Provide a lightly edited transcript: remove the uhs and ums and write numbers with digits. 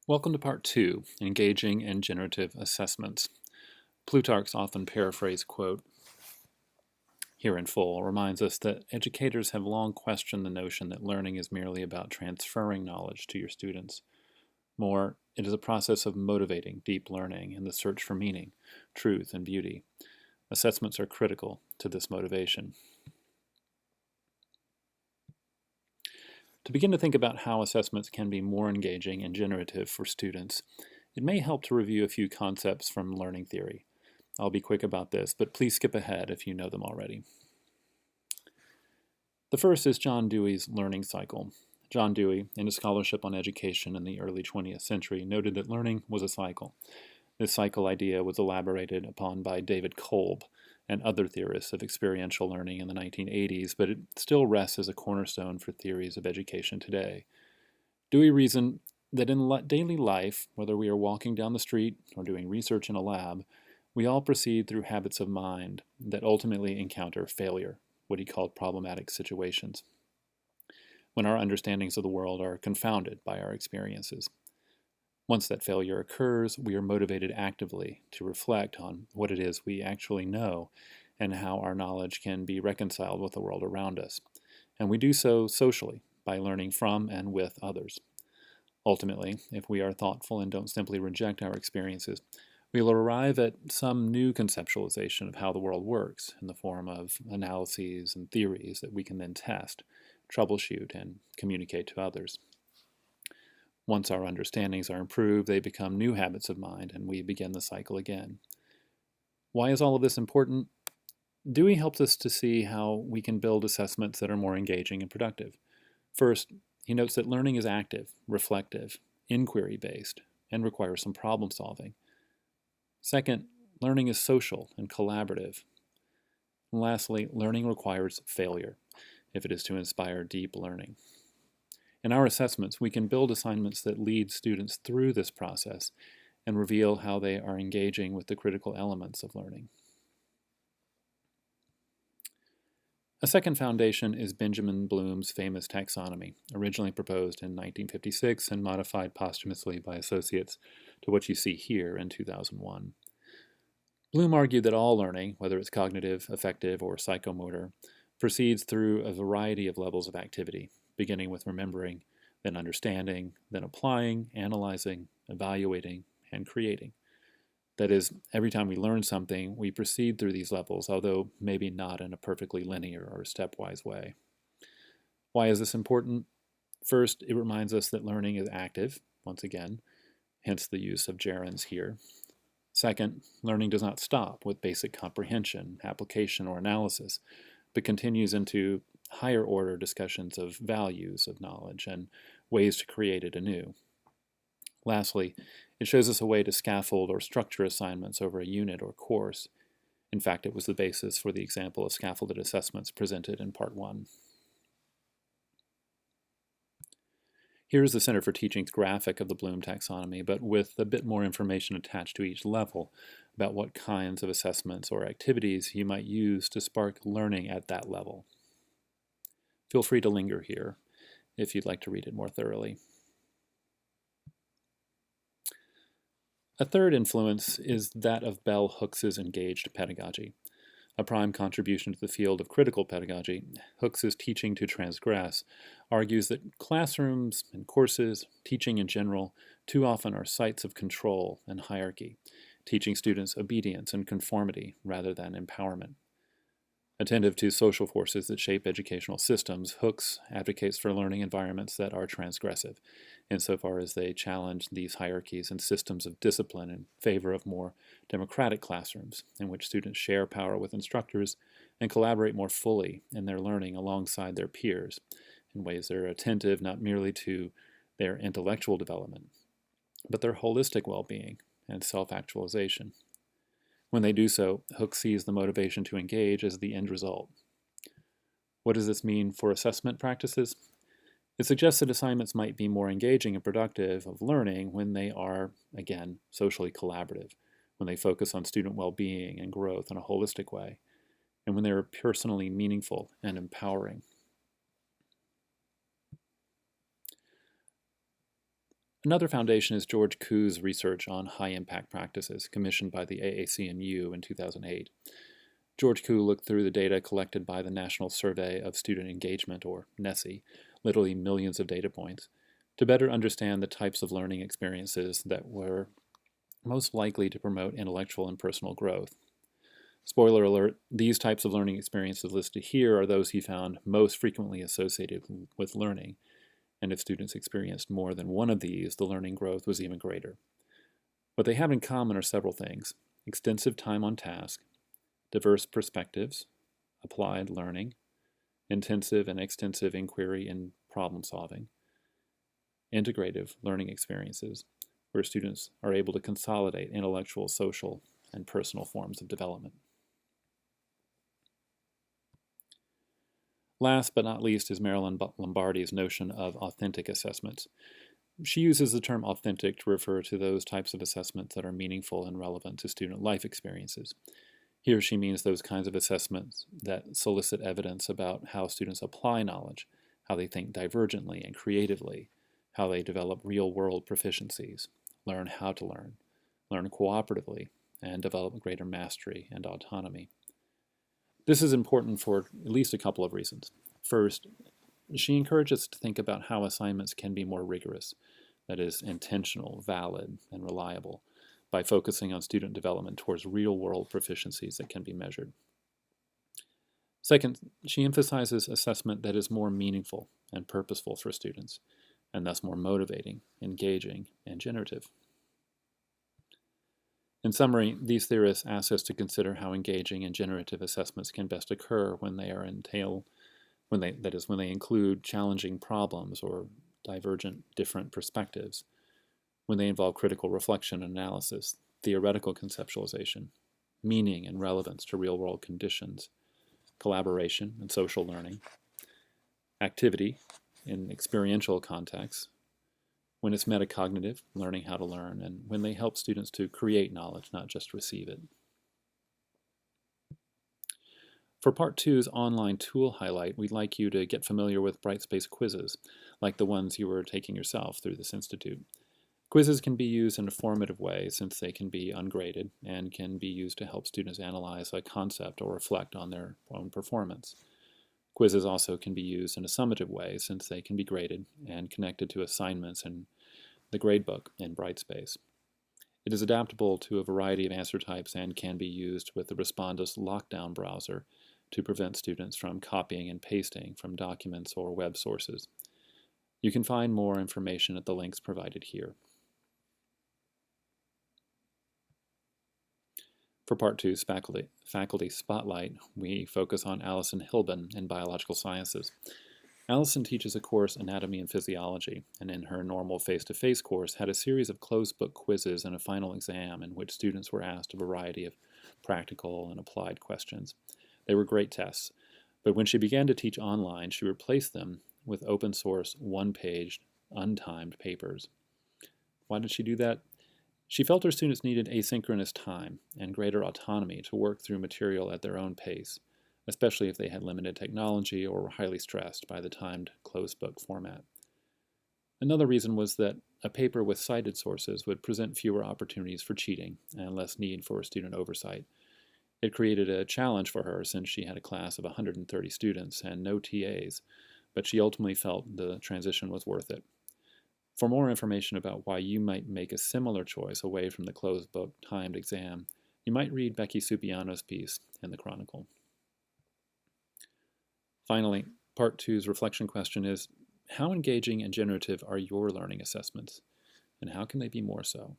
Welcome to Part 2, Engaging and Generative Assessments. Plutarch's often paraphrased quote, here in full, reminds us that educators have long questioned the notion that learning is merely about transferring knowledge to your students. More, it is a process of motivating deep learning and the search for meaning, truth, and beauty. Assessments are critical to this motivation. To begin to think about how assessments can be more engaging and generative for students, it may help to review a few concepts from learning theory. I'll be quick about this, but please skip ahead if you know them already. The first is John Dewey's learning cycle. John Dewey, in his scholarship on education in the early 20th century, noted that learning was a cycle. This cycle idea was elaborated upon by David Kolb and other theorists of experiential learning in the 1980s, but it still rests as a cornerstone for theories of education today. Dewey reasoned that in daily life, whether we are walking down the street or doing research in a lab, we all proceed through habits of mind that ultimately encounter failure, what he called problematic situations, when our understandings of the world are confounded by our experiences. Once that failure occurs, we are motivated actively to reflect on what it is we actually know and how our knowledge can be reconciled with the world around us. And we do so socially, by learning from and with others. Ultimately, if we are thoughtful and don't simply reject our experiences, we will arrive at some new conceptualization of how the world works in the form of analyses and theories that we can then test, troubleshoot, and communicate to others. Once our understandings are improved, they become new habits of mind, and we begin the cycle again. Why is all of this important? Dewey helps us to see how we can build assessments that are more engaging and productive. First, he notes that learning is active, reflective, inquiry-based, and requires some problem solving. Second, learning is social and collaborative. And lastly, learning requires failure if it is to inspire deep learning. In our assessments, we can build assignments that lead students through this process and reveal how they are engaging with the critical elements of learning. A second foundation is Benjamin Bloom's famous taxonomy, originally proposed in 1956 and modified posthumously by associates to what you see here in 2001. Bloom argued that all learning, whether it's cognitive, affective, or psychomotor, proceeds through a variety of levels of activity, beginning with remembering, then understanding, then applying, analyzing, evaluating, and creating. That is, every time we learn something, we proceed through these levels, although maybe not in a perfectly linear or stepwise way. Why is this important? First, it reminds us that learning is active, once again, hence the use of gerunds here. Second, learning does not stop with basic comprehension, application, or analysis, but continues into higher order discussions of values of knowledge and ways to create it anew. Lastly, it shows us a way to scaffold or structure assignments over a unit or course. In fact, it was the basis for the example of scaffolded assessments presented in Part 1. Here is the Center for Teaching's graphic of the Bloom taxonomy, but with a bit more information attached to each level about what kinds of assessments or activities you might use to spark learning at that level. Feel free to linger here if you'd like to read it more thoroughly. A third influence is that of bell Hooks's engaged pedagogy. A prime contribution to the field of critical pedagogy, Hooks's Teaching to Transgress argues that classrooms and courses, teaching in general, too often are sites of control and hierarchy, teaching students obedience and conformity rather than empowerment. Attentive to social forces that shape educational systems, Hooks advocates for learning environments that are transgressive, insofar as they challenge these hierarchies and systems of discipline in favor of more democratic classrooms, in which students share power with instructors and collaborate more fully in their learning alongside their peers, in ways that are attentive not merely to their intellectual development, but their holistic well-being and self-actualization. When they do so, Hooks sees the motivation to engage as the end result. What does this mean for assessment practices? It suggests that assignments might be more engaging and productive of learning when they are, again, socially collaborative, when they focus on student well-being and growth in a holistic way, and when they are personally meaningful and empowering. Another foundation is George Koo's research on high-impact practices, commissioned by the AACMU in 2008. George Koo looked through the data collected by the National Survey of Student Engagement, or NSSE, literally millions of data points, to better understand the types of learning experiences that were most likely to promote intellectual and personal growth. Spoiler alert, these types of learning experiences listed here are those he found most frequently associated with learning, and if students experienced more than one of these, the learning growth was even greater. What they have in common are several things: extensive time on task, diverse perspectives, applied learning, intensive and extensive inquiry and problem solving, integrative learning experiences, where students are able to consolidate intellectual, social, and personal forms of development. Last but not least is Marilyn Lombardi's notion of authentic assessments. She uses the term authentic to refer to those types of assessments that are meaningful and relevant to student life experiences. Here she means those kinds of assessments that solicit evidence about how students apply knowledge, how they think divergently and creatively, how they develop real-world proficiencies, learn how to learn cooperatively, and develop greater mastery and autonomy. This is important for at least a couple of reasons. First, she encourages us to think about how assignments can be more rigorous, that is, intentional, valid, and reliable, by focusing on student development towards real-world proficiencies that can be measured. Second, she emphasizes assessment that is more meaningful and purposeful for students, and thus more motivating, engaging, and generative. In summary, these theorists ask us to consider how engaging and generative assessments can best occur when they include challenging problems or divergent different perspectives, when they involve critical reflection and analysis, theoretical conceptualization, meaning and relevance to real-world conditions, collaboration and social learning, activity in experiential contexts, when it's metacognitive, learning how to learn, and when they help students to create knowledge, not just receive it. For Part 2's online tool highlight, we'd like you to get familiar with Brightspace quizzes, like the ones you were taking yourself through this institute. Quizzes can be used in a formative way since they can be ungraded and can be used to help students analyze a concept or reflect on their own performance. Quizzes also can be used in a summative way since they can be graded and connected to assignments in the gradebook in Brightspace. It is adaptable to a variety of answer types and can be used with the Respondus lockdown browser to prevent students from copying and pasting from documents or web sources. You can find more information at the links provided here. For Part 2's faculty Spotlight, we focus on Allison Hilbin in Biological Sciences. Allison teaches a course, Anatomy and Physiology, and in her normal face-to-face course had a series of closed-book quizzes and a final exam in which students were asked a variety of practical and applied questions. They were great tests, but when she began to teach online, she replaced them with open-source, one-page, untimed papers. Why did she do that? She felt her students needed asynchronous time and greater autonomy to work through material at their own pace, especially if they had limited technology or were highly stressed by the timed closed-book format. Another reason was that a paper with cited sources would present fewer opportunities for cheating and less need for student oversight. It created a challenge for her since she had a class of 130 students and no TAs, but she ultimately felt the transition was worth it. For more information about why you might make a similar choice away from the closed-book timed exam, you might read Becky Supiano's piece in the Chronicle. Finally, Part 2's reflection question is, how engaging and generative are your learning assessments, and how can they be more so?